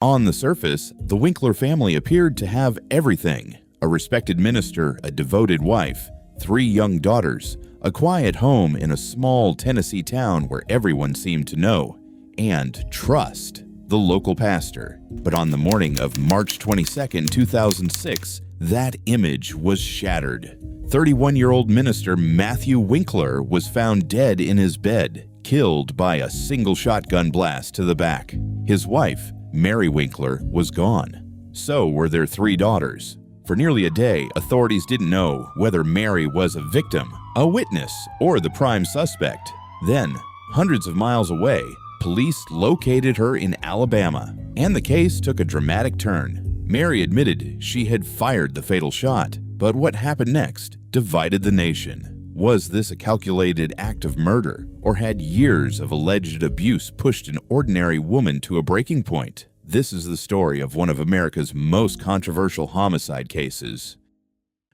On the surface, the Winkler family appeared to have everything: a respected minister, a devoted wife, 3 young daughters, a quiet home in a small Tennessee town where everyone seemed to know, and trust the local pastor. But on the morning of March 22, 2006, that image was shattered. 31-year-old minister Matthew Winkler was found dead in his bed, killed by a single shotgun blast to the back. His wife, Mary Winkler, was gone. So were their 3 daughters. For nearly a day, authorities didn't know whether Mary was a victim, a witness, or the prime suspect. Then, hundreds of miles away, police located her in Alabama, and the case took a dramatic turn. Mary admitted she had fired the fatal shot, but what happened next divided the nation. Was this a calculated act of murder, or had years of alleged abuse pushed an ordinary woman to a breaking point? This is the story of one of America's most controversial homicide cases.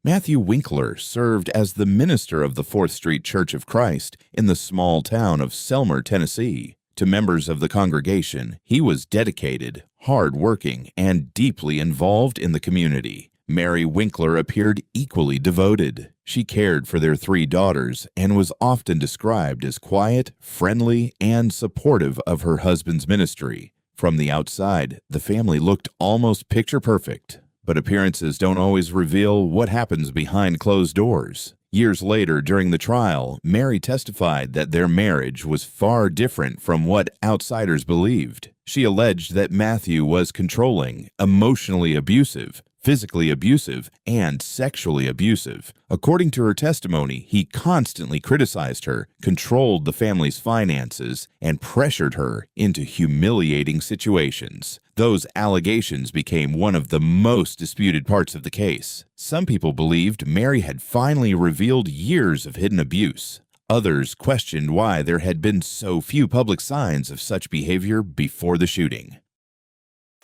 Matthew Winkler served as the minister of the 4th Street Church of Christ in the small town of Selmer, Tennessee. To members of the congregation, he was dedicated, hard-working, and deeply involved in the community. Mary Winkler appeared equally devoted. She cared for their 3 daughters and was often described as quiet, friendly, and supportive of her husband's ministry. From the outside, the family looked almost picture-perfect, but appearances don't always reveal what happens behind closed doors. Years later, during the trial, Mary testified that their marriage was far different from what outsiders believed. She alleged that Matthew was controlling, emotionally abusive, physically abusive, and sexually abusive. According to her testimony, he constantly criticized her, controlled the family's finances, and pressured her into humiliating situations. Those allegations became one of the most disputed parts of the case. Some people believed Mary had finally revealed years of hidden abuse. Others questioned why there had been so few public signs of such behavior before the shooting.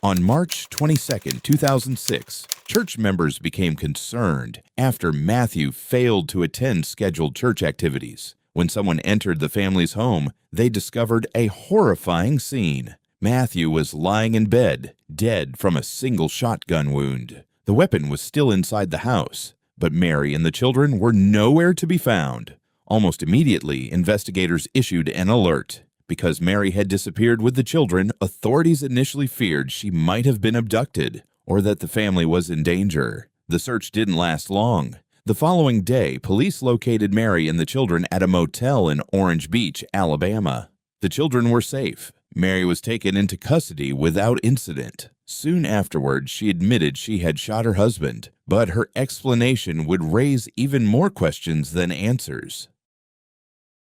On March 22, 2006, church members became concerned after Matthew failed to attend scheduled church activities. When someone entered the family's home, they discovered a horrifying scene. Matthew was lying in bed, dead from a single shotgun wound. The weapon was still inside the house, but Mary and the children were nowhere to be found. Almost immediately, investigators issued an alert. Because Mary had disappeared with the children, authorities initially feared she might have been abducted or that the family was in danger. The search didn't last long. The following day, police located Mary and the children at a motel in Orange Beach, Alabama. The children were safe. Mary was taken into custody without incident. Soon afterward, she admitted she had shot her husband, but her explanation would raise even more questions than answers.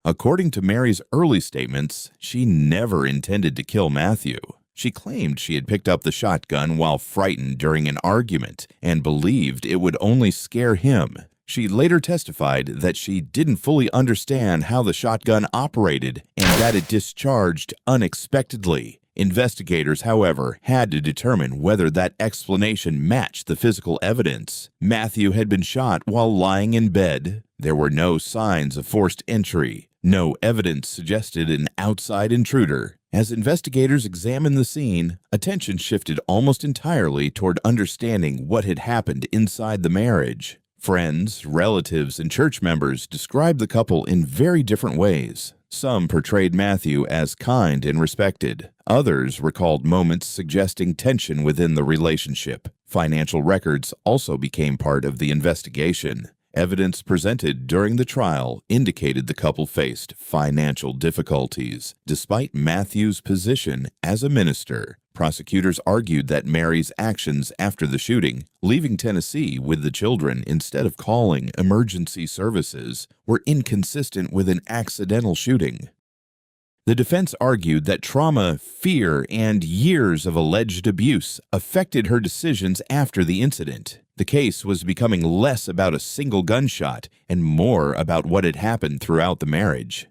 According to Mary's early statements, she never intended to kill Matthew. She claimed she had picked up the shotgun while frightened during an argument and believed it would only scare him. She later testified that she didn't fully understand how the shotgun operated and that it discharged unexpectedly. Investigators, however, had to determine whether that explanation matched the physical evidence. Matthew had been shot while lying in bed. There were no signs of forced entry. No evidence suggested an outside intruder. As investigators examined the scene, attention shifted almost entirely toward understanding what had happened inside the marriage. Friends, relatives, and church members described the couple in very different ways. Some portrayed Matthew as kind and respected. Others recalled moments suggesting tension within the relationship. Financial records also became part of the investigation. Evidence presented during the trial indicated the couple faced financial difficulties. Despite Matthew's position as a minister, prosecutors argued that Mary's actions after the shooting, leaving Tennessee with the children instead of calling emergency services, were inconsistent with an accidental shooting. The defense argued that trauma, fear, and years of alleged abuse affected her decisions after the incident. The case was becoming less about a single gunshot and more about what had happened throughout the marriage.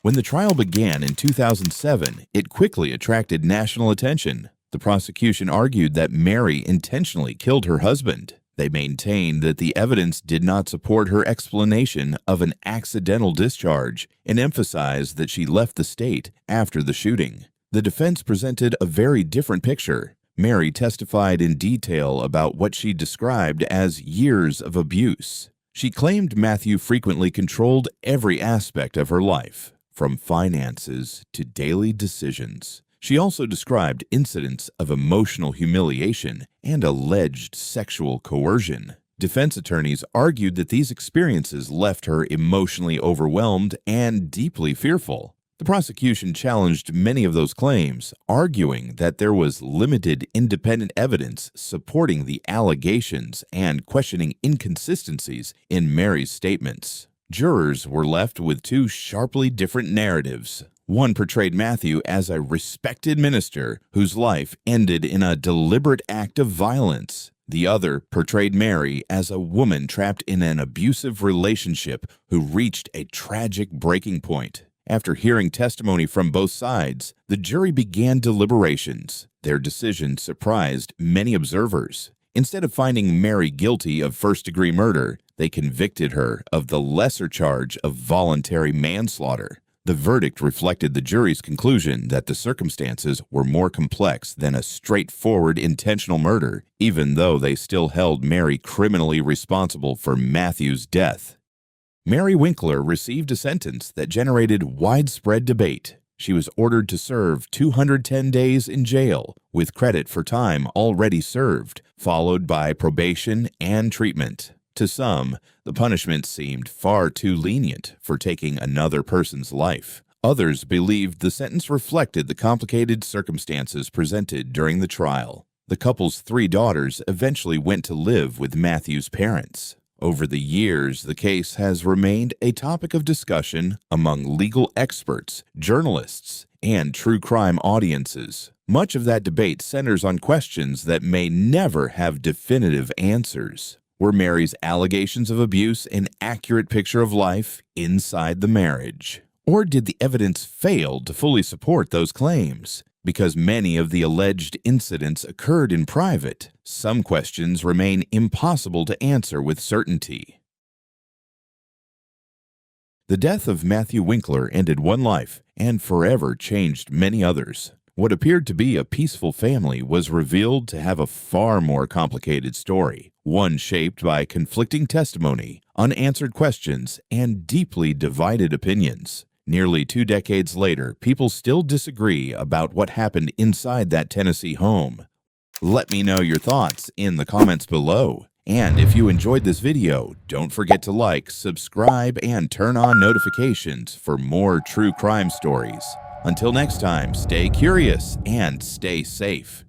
When the trial began in 2007, it quickly attracted national attention. The prosecution argued that Mary intentionally killed her husband. They maintained that the evidence did not support her explanation of an accidental discharge and emphasized that she left the state after the shooting. The defense presented a very different picture. Mary testified in detail about what she described as years of abuse. She claimed Matthew frequently controlled every aspect of her life, from finances to daily decisions. She also described incidents of emotional humiliation and alleged sexual coercion. Defense attorneys argued that these experiences left her emotionally overwhelmed and deeply fearful. The prosecution challenged many of those claims, arguing that there was limited independent evidence supporting the allegations and questioning inconsistencies in Mary's statements. Jurors were left with two sharply different narratives. One portrayed Matthew as a respected minister whose life ended in a deliberate act of violence. The other portrayed Mary as a woman trapped in an abusive relationship who reached a tragic breaking point. After hearing testimony from both sides, the jury began deliberations. Their decision surprised many observers. Instead of finding Mary guilty of first-degree murder, they convicted her of the lesser charge of voluntary manslaughter. The verdict reflected the jury's conclusion that the circumstances were more complex than a straightforward intentional murder, even though they still held Mary criminally responsible for Matthew's death. Mary Winkler received a sentence that generated widespread debate. She was ordered to serve 210 days in jail, with credit for time already served, followed by probation and treatment. To some, the punishment seemed far too lenient for taking another person's life. Others believed the sentence reflected the complicated circumstances presented during the trial. The couple's 3 daughters eventually went to live with Matthew's parents. Over the years, the case has remained a topic of discussion among legal experts, journalists, and true crime audiences. Much of that debate centers on questions that may never have definitive answers. Were Mary's allegations of abuse an accurate picture of life inside the marriage? Or did the evidence fail to fully support those claims? Because many of the alleged incidents occurred in private, some questions remain impossible to answer with certainty. The death of Matthew Winkler ended one life and forever changed many others. What appeared to be a peaceful family was revealed to have a far more complicated story, one shaped by conflicting testimony, unanswered questions, and deeply divided opinions. Nearly 2 decades later, people still disagree about what happened inside that Tennessee home. Let me know your thoughts in the comments below. And if you enjoyed this video, don't forget to like, subscribe, and turn on notifications for more true crime stories. Until next time, stay curious and stay safe.